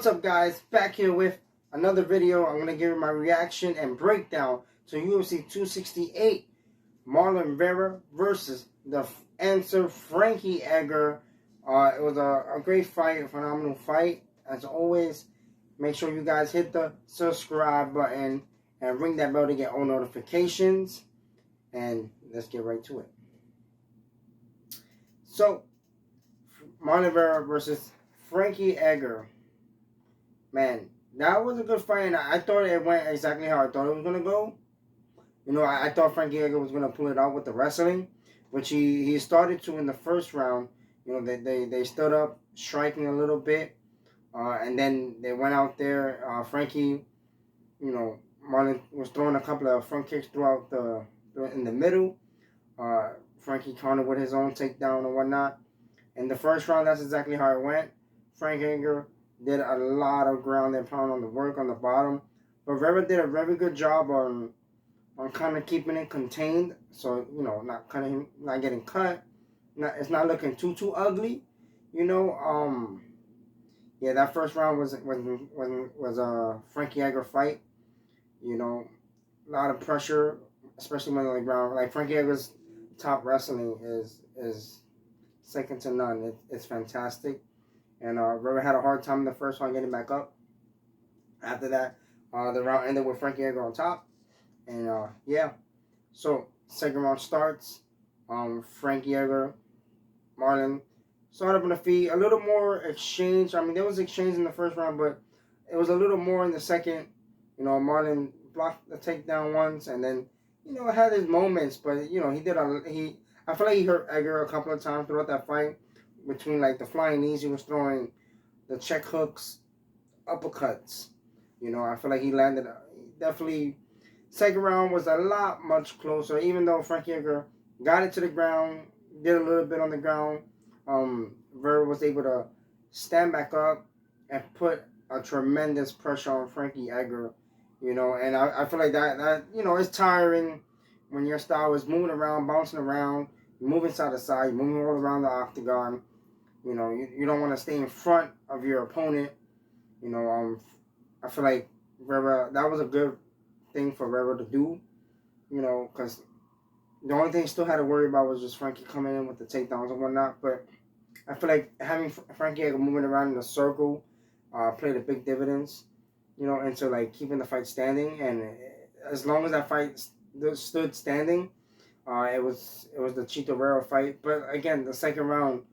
What's up, guys? Back here with another video. I'm going to give you my reaction and breakdown to UFC 268 Marlon Vera versus the answer Frankie Edgar. It was a great fight, a phenomenal fight. As always, make sure you guys hit the subscribe button and ring that bell to get all notifications. And let's get right to it. So, Marlon Vera versus Frankie Edgar. Man, that was a good fight, and I thought it went exactly how I thought it was going to go. You know, I thought Frankie Edgar was going to pull it out with the wrestling, which he started to in the first round. You know, they stood up, striking a little bit, and then they went out there. Frankie, you know, Marlon was throwing a couple of front kicks in the middle. Frankie countered with his own takedown and whatnot. In the first round, that's exactly how it went. Frankie Edgar did a lot of ground and pound on the work on the bottom. But Vera did a very good job on kind of keeping it contained. So, you know, not getting cut. It's not looking too ugly. You know, yeah, that first round was a Frankie Edgar fight. You know, a lot of pressure, especially when on the ground. Like Frankie Edgar's top wrestling is second to none. It's fantastic. And Vera had a hard time in the first round getting back up. After that, the round ended with Frankie Edgar on top. And yeah, so second round starts. Frankie Edgar, Marlon started up on the feet. A little more exchange. I mean, there was exchange in the first round, but it was a little more in the second. You know, Marlon blocked the takedown once, and then, you know, had his moments. But, you know, I feel like he hurt Edgar a couple of times throughout that fight. Between like the flying knees, he was throwing the check hooks, uppercuts. You know, I feel like he landed definitely. Second round was much closer, even though Frankie Edgar got it to the ground, did a little bit on the ground. Vera was able to stand back up and put a tremendous pressure on Frankie Edgar. You know, and I feel like that you know, it's tiring when your style is moving around, bouncing around, moving side to side, moving all around the octagon. You know, you don't want to stay in front of your opponent. You know, I feel like Vera, that was a good thing for Vera to do. You know, because the only thing he still had to worry about was just Frankie coming in with the takedowns and whatnot. But I feel like having Frankie Edgar moving around in a circle played a big dividends, you know, into like keeping the fight standing. And as long as that fight stood standing, it was the Chito Vera fight. But again, the second round,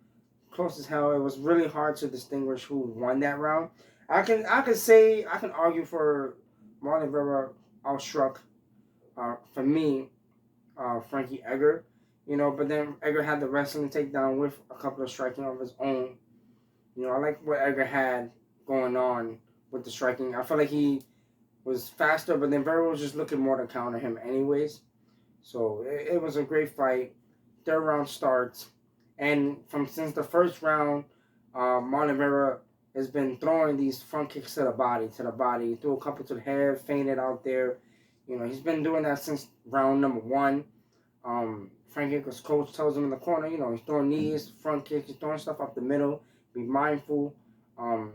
close as hell. It was really hard to distinguish who won that round. I can argue for Marlon Vera outstruck for me Frankie Edgar, you know, but then Edgar had the wrestling takedown with a couple of striking of his own. You know, I like what Edgar had going on with the striking. I feel like he was faster, but then Vera was just looking more to counter him anyways. So it was a great fight. Third round starts. And since the first round, Marlon Vera has been throwing these front kicks to the body. He threw a couple to the head, fainted out there. You know, he's been doing that since round number 1. Frankie Edgar's coach tells him in the corner, you know, he's throwing knees, front kicks, he's throwing stuff up the middle. Be mindful. You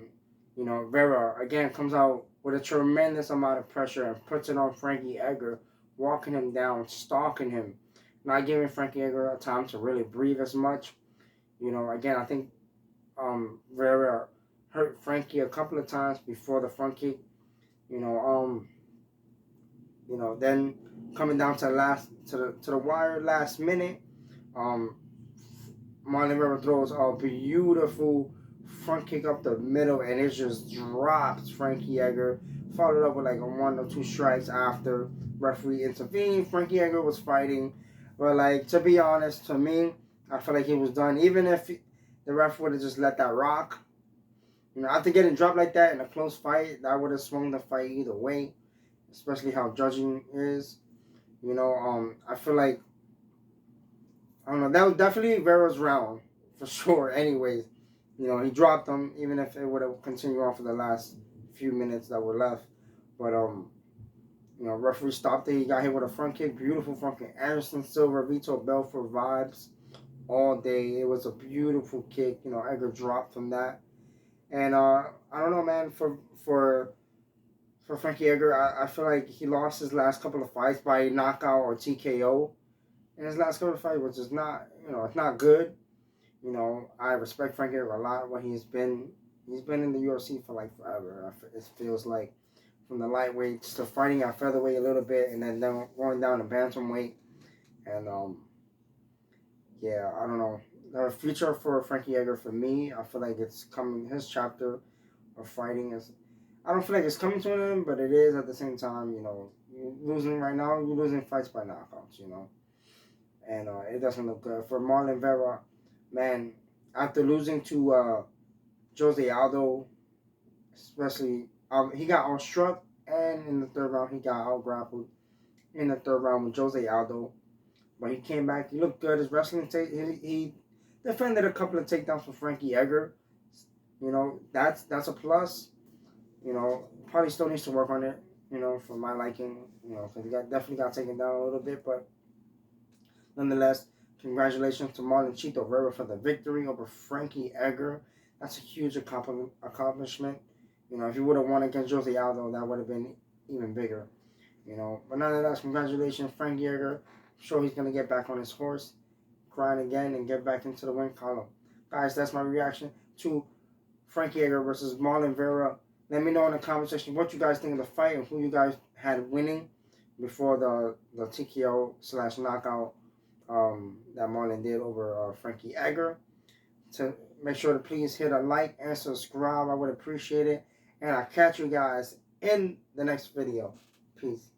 know, Vera, again, comes out with a tremendous amount of pressure and puts it on Frankie Edgar, walking him down, stalking him. Not giving Frankie Edgar a time to really breathe as much. You know, again, I think Vera hurt Frankie a couple of times before the front kick. You know, then coming down to the wire last minute, Marlon Vera throws a beautiful front kick up the middle, and it just drops Frankie Edgar. Followed up with like a 1 or 2 strikes after referee intervened. Frankie Edgar was fighting. But, like, to be honest, to me, I feel like he was done. Even if the ref would have just let that rock. You know, after getting dropped like that in a close fight, that would have swung the fight either way. Especially how judging is. You know, I feel like, I don't know, that was definitely Vera's round. For sure, anyways. You know, he dropped him, even if it would have continued on for the last few minutes that were left. But, you know, referee stopped it. He got hit with a front kick. Beautiful front kick. Anderson Silva, Vitor Belfort vibes all day. It was a beautiful kick. You know, Edgar dropped from that. And I don't know, man. For Frankie Edgar, I feel like he lost his last couple of fights by knockout or TKO in his last couple of fights, which is not, it's not good. I respect Frankie Edgar a lot. What he's been in the UFC for like forever. It feels like, from the lightweights to fighting at featherweight a little bit, and then going down to bantamweight. And yeah, I don't know. The future for Frankie Edgar, for me, I feel like it's coming. His chapter of fighting is. I don't feel like it's coming to an end, but it is at the same time. You're losing right now. You're losing fights by knockouts. And it doesn't look good for Marlon Vera. Man, after losing to Jose Aldo, especially he got outstruck, and in the third round he got out grappled in the third round with Jose Aldo. But he came back. He looked good. His wrestling he defended a couple of takedowns for Frankie Edgar. That's a plus. Probably still needs to work on it. For my liking. Because he definitely got taken down a little bit. But nonetheless, congratulations to Marlon Chito Vera for the victory over Frankie Edgar. That's a huge accomplishment. If he would have won against Jose Aldo, that would have been even bigger. But nonetheless, congratulations, Frankie Edgar. I'm sure he's going to get back on his horse, grind again, and get back into the win column. Guys, that's my reaction to Frankie Edgar versus Marlon Vera. Let me know in the comment section what you guys think of the fight and who you guys had winning before the TKO/knockout that Marlon did over Frankie Edgar. To make sure to please hit a like and subscribe. I would appreciate it. And I'll catch you guys in the next video. Peace.